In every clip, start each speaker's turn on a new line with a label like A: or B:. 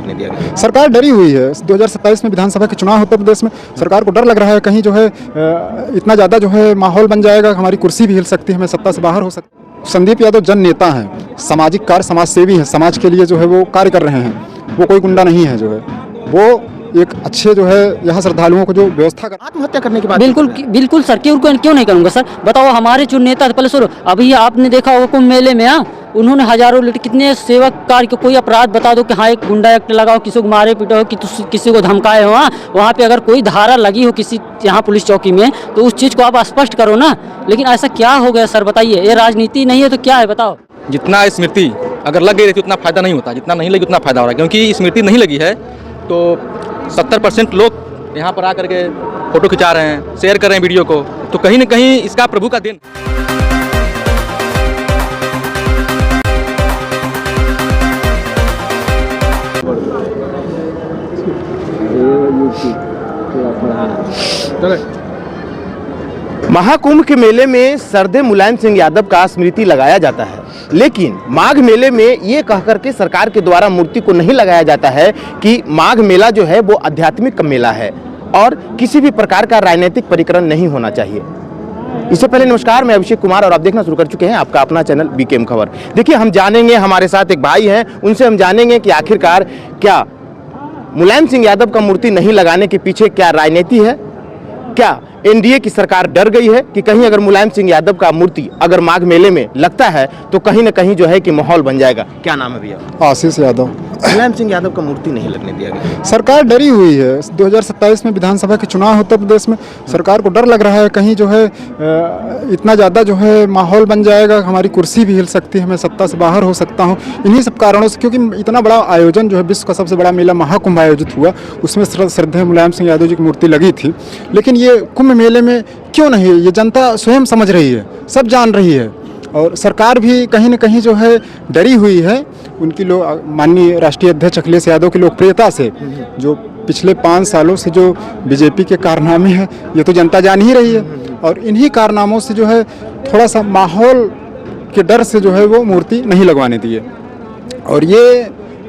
A: लगने दिया गया?
B: सरकार डरी हुई है। 2027 में विधानसभा के चुनाव उत्तर प्रदेश में, सरकार को डर लग रहा है कहीं जो है इतना ज़्यादा जो है माहौल बन जाएगा, हमारी कुर्सी भी हिल सकती है, हमें सत्ता से बाहर हो सकती। संदीप यादव जन नेता हैं, सामाजिक कार्य, समाज सेवी हैं, समाज के लिए जो है वो कार्य कर रहे हैं। वो कोई गुंडा नहीं है, जो है वो एक अच्छे जो है यहाँ श्रद्धालुओं को जो व्यवस्था कर।
A: आत्महत्या करने के बाद
C: बिल्कुल सर, क्यों नहीं करूँगा सर? बताओ, हमारे जो नेता, पहले सुनो, अभी आपने देखा होगा कुंभ मेले में, उन्होंने हजारों लीटर, कितने सेवक कार्य को, कोई अपराध बता दो कि हाँ एक गुंडा एक्ट लगाओ, किसी को मारे पीटे हो, किसी को धमकाए हो, वहाँ पे अगर कोई धारा लगी हो किसी यहाँ पुलिस चौकी में, तो उस चीज़ को आप स्पष्ट करो ना। लेकिन ऐसा क्या हो गया सर, बताइए? ये राजनीति नहीं है तो क्या है, बताओ?
D: जितना स्मृति अगर लग गई रहती उतना फायदा नहीं होता, जितना नहीं लगी उतना फायदा हो रहा है। क्योंकि स्मृति नहीं लगी है तो 70% लोग यहाँ पर आकर के फोटो खिंचा रहे हैं, शेयर कर रहे हैं वीडियो को, तो कहीं ना कहीं इसका प्रभु का देन।
A: महाकुंभ के मेले में सरदे मुलायम सिंह यादव का स्मृति लगाया जाता है, लेकिन माघ मेले में ये कह करके सरकार के द्वारा मूर्ति को नहीं लगाया जाता है कि माघ मेला जो है वो आध्यात्मिक मेला है और किसी भी प्रकार का राजनीतिक परिकरण नहीं होना चाहिए। इससे पहले नमस्कार, मैं अभिषेक कुमार और आप देखना शुरू कर चुके हैं आपका अपना चैनल बीकेएम खबर। देखिए, हम जानेंगे, हमारे साथ एक भाई हैं, उनसे हम जानेंगे कि आखिरकार क्या मुलायम सिंह यादव का मूर्ति नहीं लगाने के पीछे क्या राजनीति है, क्या एनडीए की सरकार डर गई है कि कहीं अगर मुलायम सिंह यादव का मूर्ति अगर माघ मेले में लगता है तो कहीं ना कहीं जो है कि माहौल बन जाएगा। क्या नाम है भैया?
B: आशीष यादव।
A: मुलायम सिंह यादव का मूर्ति नहीं लगने दिया गया।
B: सरकार डरी हुई है। 2027 में विधानसभा के चुनाव उत्तर प्रदेश में, सरकार को डर लग रहा है कहीं जो है इतना ज़्यादा जो है माहौल बन जाएगा, हमारी कुर्सी भी हिल सकती है, मैं सत्ता से बाहर हो सकता हूँ। इन्हीं सब कारणों से, क्योंकि इतना बड़ा आयोजन जो है, विश्व का सबसे बड़ा मेला महाकुंभ आयोजित हुआ, उसमें श्रद्धेय मुलायम सिंह यादव जी की मूर्ति लगी थी। लेकिन ये कुंभ मेले में क्यों नहीं, ये जनता स्वयं समझ रही है, सब जान रही है, और सरकार भी कहीं न कहीं जो है डरी हुई है। उनकी लोग, माननीय राष्ट्रीय अध्यक्ष अखिलेश यादव की लोकप्रियता से, जो पिछले 5 सालों से जो बीजेपी के कारनामे हैं, ये तो जनता जान ही रही है, और इन्हीं कारनामों से जो है थोड़ा सा माहौल के डर से जो है वो मूर्ति नहीं लगवाने दिए।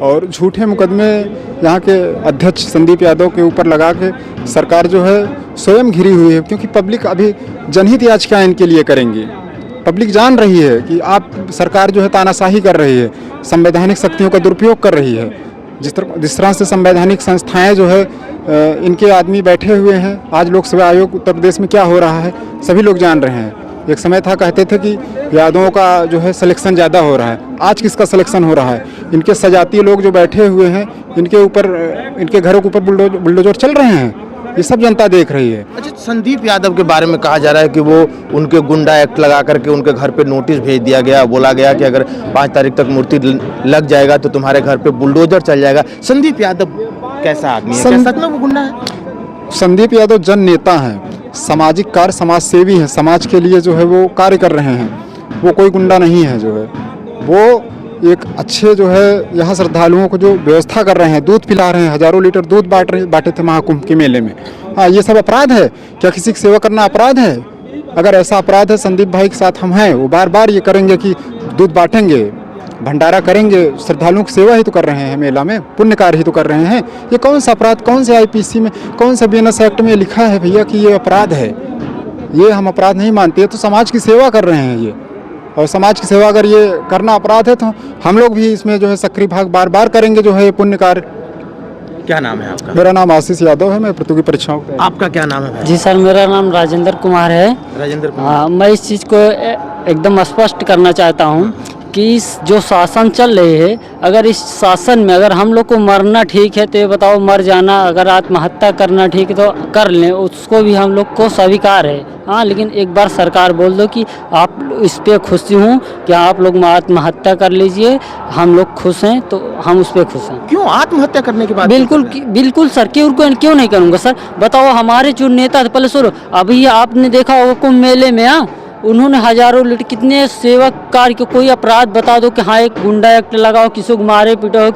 B: और झूठे मुकदमे यहाँ के अध्यक्ष संदीप यादव के ऊपर लगा के सरकार जो है स्वयं घिरी हुई है, क्योंकि पब्लिक अभी जनहित याचिका इनके लिए करेंगी। पब्लिक जान रही है कि आप सरकार जो है तानाशाही कर रही है, संवैधानिक शक्तियों का दुरुपयोग कर रही है। जिस तरह से संवैधानिक संस्थाएं जो है इनके आदमी बैठे हुए हैं। आज लोक सेवा आयोग उत्तर प्रदेश में क्या हो रहा है सभी लोग जान रहे हैं। एक समय था, कहते थे कि यादवों का जो है सिलेक्शन ज़्यादा हो रहा है, आज किसका सिलेक्शन हो रहा है? इनके सजातीय लोग जो बैठे हुए हैं, इनके ऊपर, इनके घरों के ऊपर बुलडोजर चल रहे हैं, ये सब जनता देख रही है।
A: अच्छा, संदीप यादव के बारे में कहा जा रहा है कि वो उनके गुंडा एक्ट लगा करके उनके घर पे नोटिस भेज दिया गया, बोला गया कि अगर 5 तारीख तक मूर्ति लग जाएगा तो तुम्हारे घर पे बुलडोजर चल जाएगा। संदीप यादव कैसा आदमी है? क्या सच में वो गुंडा है?
B: संदीप यादव जन नेता हैं, सामाजिक कार्य, समाज सेवी हैं, समाज के लिए जो है वो कार्य कर रहे हैं। वो कोई गुंडा नहीं है, जो है वो एक अच्छे जो है यहाँ श्रद्धालुओं को जो व्यवस्था कर रहे हैं, दूध पिला रहे हैं, हजारों लीटर दूध बांटे थे महाकुंभ के मेले में। हाँ, ये सब अपराध है क्या? किसी की सेवा करना अपराध है? अगर ऐसा अपराध है, संदीप भाई के साथ हम हैं, वो बार बार ये करेंगे कि दूध बांटेंगे, भंडारा करेंगे, श्रद्धालुओं की सेवा ही तो कर रहे हैं, मेला में पुण्य कार्य ही तो कर रहे हैं। ये कौन सा अपराध, कौन से आईपीसी में, कौन सा बीएनएस एक्ट में लिखा है भैया कि ये अपराध है? ये हम अपराध नहीं मानते। तो समाज की सेवा कर रहे हैं ये, और समाज की सेवा अगर ये करना अपराध है तो हम लोग भी इसमें जो है सक्रिय भाग बार बार करेंगे जो है ये पुण्य कार्य।
A: क्या नाम है आपका?
B: मेरा नाम आशीष यादव है, मैं प्रतियोगी परीक्षाओं।
A: आपका क्या नाम है भाई?
C: जी सर, मेरा नाम राजेंद्र कुमार है।
A: राजेंद्र कुमार।
C: हाँ, मैं इस चीज़ को एकदम स्पष्ट करना चाहता हूँ कि जो शासन चल रही है, अगर इस शासन में अगर हम लोग को मरना ठीक है तो ये बताओ, मर जाना, अगर आत्महत्या करना ठीक है तो कर लें, उसको भी हम लोग को स्वीकार है। हाँ, लेकिन एक बार सरकार बोल दो कि आप इस पर खुशी हूँ कि आप लोग आत्महत्या कर लीजिए, हम लोग खुश हैं, तो हम उस पर खुश हैं।
A: क्यों आत्महत्या करने के बाद?
C: बिल्कुल सर, क्यों नहीं करूँगा सर? बताओ, हमारे जो नेता, पहले सुनो, अभी आपने देखा होगा कुंभ मेले में, उन्होंने हजारों लीटर, कितने सेवक कार्य को, कोई अपराध बता दो कि हाँ एक गुंडा एक्ट लगाओ, किसी को मारे पीटे हो,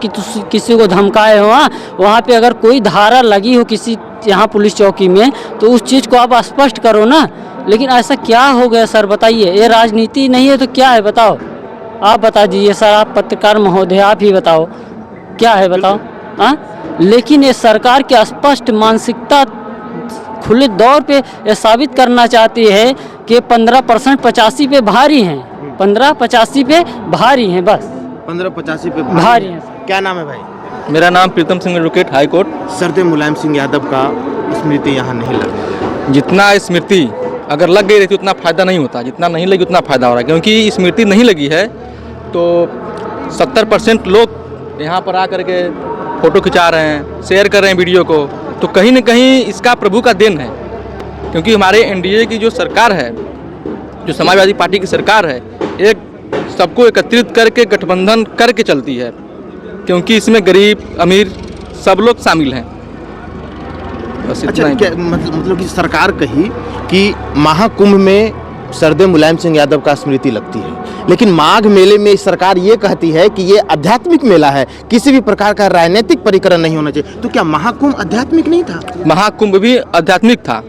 C: किसी को धमकाए हो, वहाँ पे अगर कोई धारा लगी हो किसी यहाँ पुलिस चौकी में, तो उस चीज़ को आप स्पष्ट करो ना। लेकिन ऐसा क्या हो गया सर, बताइए? ये राजनीति नहीं है तो क्या है, बताओ? आप बता दीजिए सर, आप पत्रकार महोदय, आप ही बताओ क्या है, बताओ। लेकिन ये सरकार की स्पष्ट मानसिकता खुले तौर पे ये साबित करना चाहती है कि 15% 85 पे भारी हैं, 15-85 पे भारी हैं, बस
A: 15-85 पे
C: भारी हैं।
A: क्या नाम है भाई?
D: मेरा नाम Pritam Singh, advocate, high court.
A: सरदे मुलायम सिंह यादव का स्मृति यहाँ नहीं लगी।
D: जितना स्मृति अगर लग गई रहती उतना फ़ायदा नहीं होता, जितना नहीं लगी उतना फ़ायदा हो रहा है। क्योंकि स्मृति नहीं लगी है तो 70% लोग यहाँ पर आकर के फ़ोटो खिंचा रहे हैं, शेयर कर रहे हैं वीडियो को, तो कहीं न कहीं इसका प्रभु का देन है। क्योंकि हमारे एनडीए की जो सरकार है, जो समाजवादी पार्टी की सरकार है, एक सबको एकत्रित करके गठबंधन करके चलती है, क्योंकि इसमें गरीब अमीर सब लोग शामिल हैं। बस
A: अच्छा,
D: इतना ही।
A: क्या मतलब कि सरकार कही कि महाकुंभ में सरदे मुलायम सिंह यादव का स्मृति लगती है, लेकिन माघ मेले में सरकार ये कहती है कि ये आध्यात्मिक मेला है, किसी भी प्रकार का राजनीतिक परिकरण नहीं होना चाहिए। तो क्या महाकुंभ आध्यात्मिक नहीं था?
D: महाकुंभ भी आध्यात्मिक था।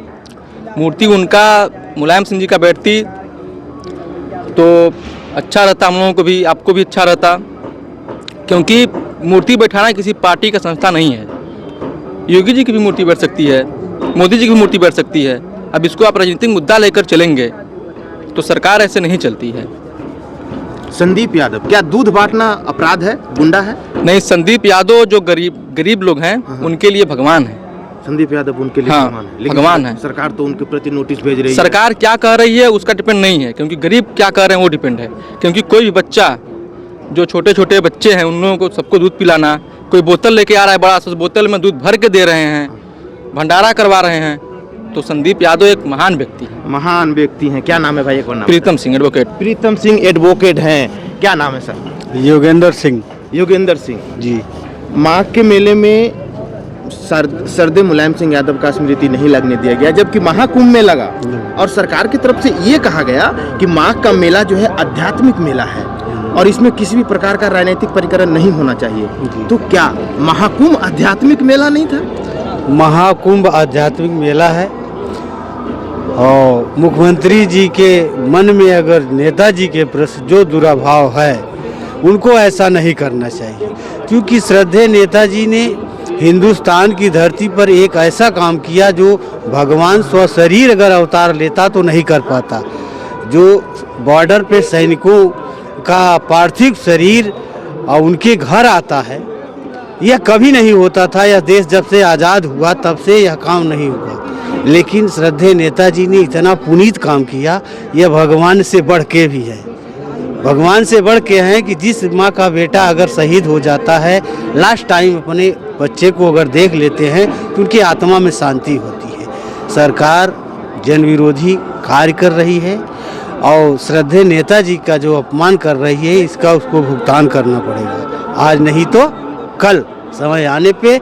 D: मूर्ति उनका मुलायम सिंह जी का बैठती तो अच्छा रहता, हम लोगों को भी, आपको भी अच्छा रहता। क्योंकि मूर्ति बैठाना किसी पार्टी का संस्था नहीं है। योगी जी की भी मूर्ति बैठ सकती है, मोदी जी की भी मूर्ति बैठ सकती है। अब इसको आप राजनीतिक मुद्दा लेकर चलेंगे तो सरकार ऐसे नहीं चलती है।
A: संदीप यादव, क्या दूध बांटना अपराध है, गुंडा है?
D: नहीं, संदीप यादव जो गरीब लोग हैं उनके लिए भगवान है।
A: संदीप यादव उनके लिए
D: हाँ,
A: भगवान है, लेकिन
D: भगवान है।
A: सरकार तो उनके प्रति नोटिस भेज रही है।
D: सरकार क्या कह रही है उसका डिपेंड नहीं है, क्योंकि गरीब क्या कह रहे हैं वो डिपेंड है। क्योंकि कोई भी बच्चा, जो छोटे छोटे बच्चे हैं, उन लोगों को सबको दूध पिलाना, कोई बोतल लेके आ रहा है बड़ा सा, बोतल में दूध भर के दे रहे हैं, भंडारा करवा रहे हैं, तो संदीप यादव एक महान व्यक्ति है।
A: महान व्यक्ति हैं। क्या नाम है भाई? एक और नाम।
D: प्रीतम सिंह, एडवोकेट।
A: प्रीतम सिंह एडवोकेट हैं। क्या नाम है सर?
B: योगेंद्र सिंह
A: योगेंद्र सिंह
B: जी।
A: माघ के मेले में सरदे मुलायम सिंह यादव का स्मृति नहीं लगने दिया गया, जबकि महाकुंभ में लगा और सरकार की तरफ से ये कहा गया कि माघ का मेला जो है आध्यात्मिक मेला है और इसमें किसी भी प्रकार का राजनीतिक परिकरण नहीं होना चाहिए। तो क्या महाकुंभ आध्यात्मिक मेला नहीं था?
E: महाकुंभ आध्यात्मिक मेला है और मुख्यमंत्री जी के मन में अगर नेताजी के प्रति जो दुराभाव है उनको ऐसा नहीं करना चाहिए, क्योंकि श्रद्धेय नेताजी ने हिंदुस्तान की धरती पर एक ऐसा काम किया जो भगवान स्वशरीर अगर अवतार लेता तो नहीं कर पाता। जो बॉर्डर पे सैनिकों का पार्थिव शरीर और उनके घर आता है, यह कभी नहीं होता था। यह देश जब से आज़ाद हुआ तब से यह काम नहीं हुआ, लेकिन श्रद्धेय नेताजी ने इतना पुनीत काम किया, यह भगवान से बढ़ के भी है। भगवान से बढ़ के हैं कि जिस माँ का बेटा अगर शहीद हो जाता है, लास्ट टाइम अपने बच्चे को अगर देख लेते हैं तो उनकी आत्मा में शांति होती है। सरकार जन विरोधी कार्य कर रही है और श्रद्धेय नेताजी का जो अपमान कर रही है, इसका उसको भुगतान करना पड़ेगा, आज नहीं तो कल समय आने पे।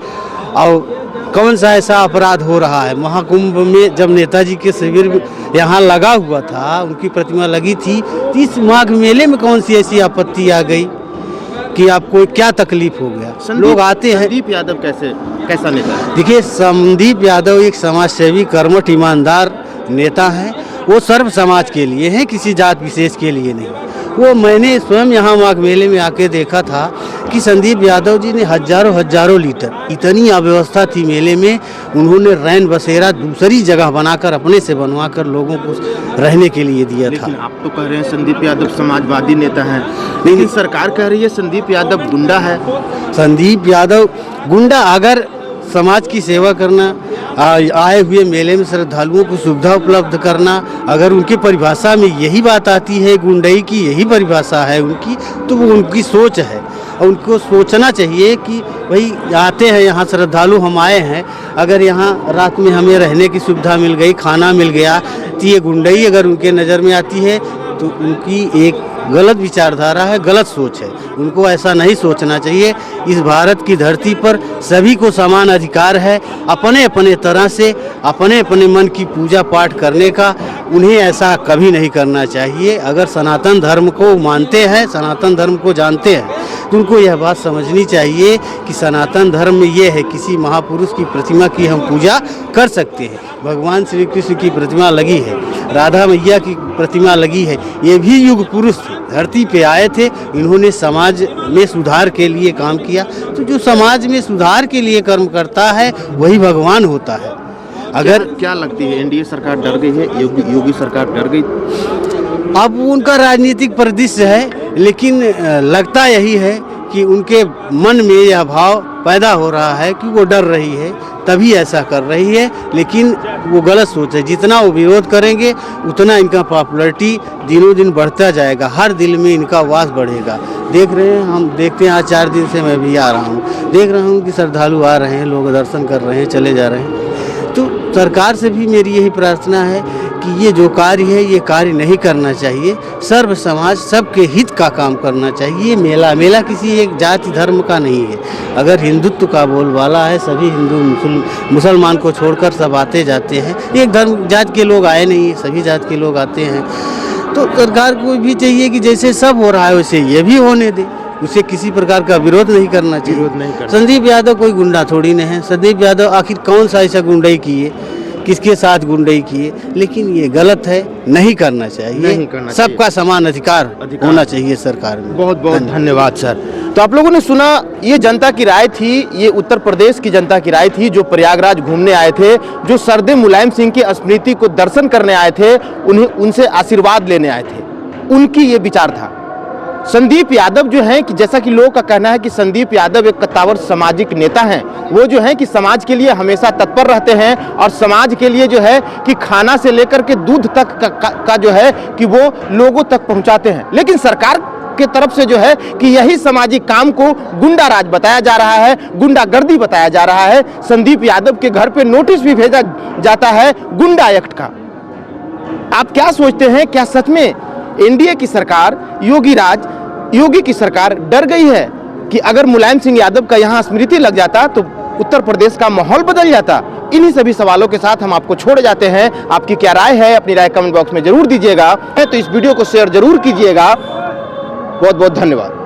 E: और कौन सा ऐसा अपराध हो रहा है? महाकुंभ में जब नेताजी के शिविर यहाँ लगा हुआ था, उनकी प्रतिमा लगी थी, तो इस माघ मेले में कौन सी ऐसी आपत्ति आ गई कि आपको क्या तकलीफ हो गया? लोग आते हैं।
A: संदीप यादव कैसा नेता है?
E: देखिए, संदीप यादव एक समाजसेवी, कर्मठ, ईमानदार नेता है। वो सर्व समाज के लिए हैं, किसी जात विशेष के लिए नहीं। वो मैंने स्वयं यहाँ माघ मेले में आके देखा था कि संदीप यादव जी ने हजारों लीटर, इतनी अव्यवस्था थी मेले में, उन्होंने रैन बसेरा दूसरी जगह बनाकर अपने से बनवाकर लोगों को रहने के लिए दिया था।
A: लेकिन आप तो कह रहे हैं संदीप यादव समाजवादी नेता हैं, लेकिन सरकार कह रही है संदीप यादव गुंडा है।
E: संदीप यादव गुंडा, अगर समाज की सेवा करना, आए हुए मेले में श्रद्धालुओं को सुविधा उपलब्ध करना, अगर उनकी परिभाषा में यही बात आती है, गुंडई की यही परिभाषा है उनकी, तो वो उनकी सोच है। और उनको सोचना चाहिए कि भाई आते हैं यहाँ श्रद्धालु, हम आए हैं, अगर यहाँ रात में हमें रहने की सुविधा मिल गई, खाना मिल गया, तो ये गुंडई अगर उनके नज़र में आती है तो उनकी एक गलत विचारधारा है, गलत सोच है। उनको ऐसा नहीं सोचना चाहिए। इस भारत की धरती पर सभी को समान अधिकार है अपने अपने तरह से अपने अपने मन की पूजा पाठ करने का। उन्हें ऐसा कभी नहीं करना चाहिए। अगर सनातन धर्म को मानते हैं, सनातन धर्म को जानते हैं, तो उनको यह बात समझनी चाहिए कि सनातन धर्म में ये है, किसी महापुरुष की प्रतिमा की हम पूजा कर सकते हैं। भगवान श्री कृष्ण की प्रतिमा लगी है, राधा मैया की प्रतिमा लगी है, ये भी युग पुरुष थे, धरती पे आए थे, इन्होंने समाज में सुधार के लिए काम किया। तो जो समाज में सुधार के लिए कर्म करता है वही भगवान होता है। अगर
A: क्या लगती है एनडीए सरकार डर गई है, योगी सरकार डर गई?
E: अब उनका राजनीतिक परिदृश्य है, लेकिन लगता यही है कि उनके मन में यह भाव पैदा हो रहा है कि वो डर रही है, तभी ऐसा कर रही है। लेकिन वो गलत सोच है, जितना वो विरोध करेंगे उतना इनका पॉपुलैरिटी दिनों दिन बढ़ता जाएगा, हर दिल में इनका वास बढ़ेगा। देख रहे हैं, हम देखते हैं, आज 4 दिन से मैं भी आ रहा हूँ, देख रहा हूँ कि श्रद्धालु आ रहे हैं, लोग दर्शन कर रहे हैं, चले जा रहे हैं। तो सरकार से भी मेरी यही प्रार्थना है कि ये जो कार्य है ये कार्य नहीं करना चाहिए, सर्व समाज सबके हित का काम करना चाहिए। मेला किसी एक जाति धर्म का नहीं है। अगर हिंदुत्व का बोलबाला है, सभी हिंदू मुसलमान को छोड़कर सब आते जाते हैं, एक धर्म जात के लोग आए नहीं, सभी जात के लोग आते हैं। तो सरकार को भी चाहिए कि जैसे सब हो रहा है वैसे ये भी होने दे, उसे किसी प्रकार का विरोध नहीं करना चाहिए। संदीप यादव कोई गुंडा थोड़ी नहीं है। संदीप यादव आखिर कौन सा ऐसा गुंडाई किए, किसके साथ गुंडाई किए? लेकिन ये गलत है, नहीं करना चाहिए। सबका समान अधिकार होना चाहिए सरकार में।
A: बहुत बहुत धन्यवाद सर। तो आप लोगों ने सुना, ये जनता की राय थी, ये उत्तर प्रदेश की जनता की राय थी, जो प्रयागराज घूमने आए थे, जो सरदेव मुलायम सिंह की स्मृति को दर्शन करने आए थे, उन्हें उनसे आशीर्वाद लेने आए थे, उनकी ये विचार था। संदीप यादव जो हैं कि जैसा कि लोगों का कहना है कि संदीप यादव एक कद्दावर सामाजिक नेता हैं, वो जो है कि समाज के लिए हमेशा तत्पर रहते हैं और समाज के लिए जो है कि खाना से लेकर के दूध तक का जो है कि वो लोगों तक पहुंचाते हैं। लेकिन सरकार के तरफ से जो है कि यही सामाजिक काम को गुंडा राज बताया जा रहा है, गुंडागर्दी बताया जा रहा है। संदीप यादव के घर पे नोटिस भी भेजा जाता है गुंडा एक्ट का। आप क्या सोचते हैं, क्या सच में एनडीए की सरकार, योगी की सरकार डर गई है कि अगर मुलायम सिंह यादव का यहाँ स्मृति लग जाता तो उत्तर प्रदेश का माहौल बदल जाता? इन्हीं सभी सवालों के साथ हम आपको छोड़ जाते हैं। आपकी क्या राय है, अपनी राय कमेंट बॉक्स में जरूर दीजिएगा। तो इस वीडियो को शेयर जरूर कीजिएगा। बहुत बहुत धन्यवाद।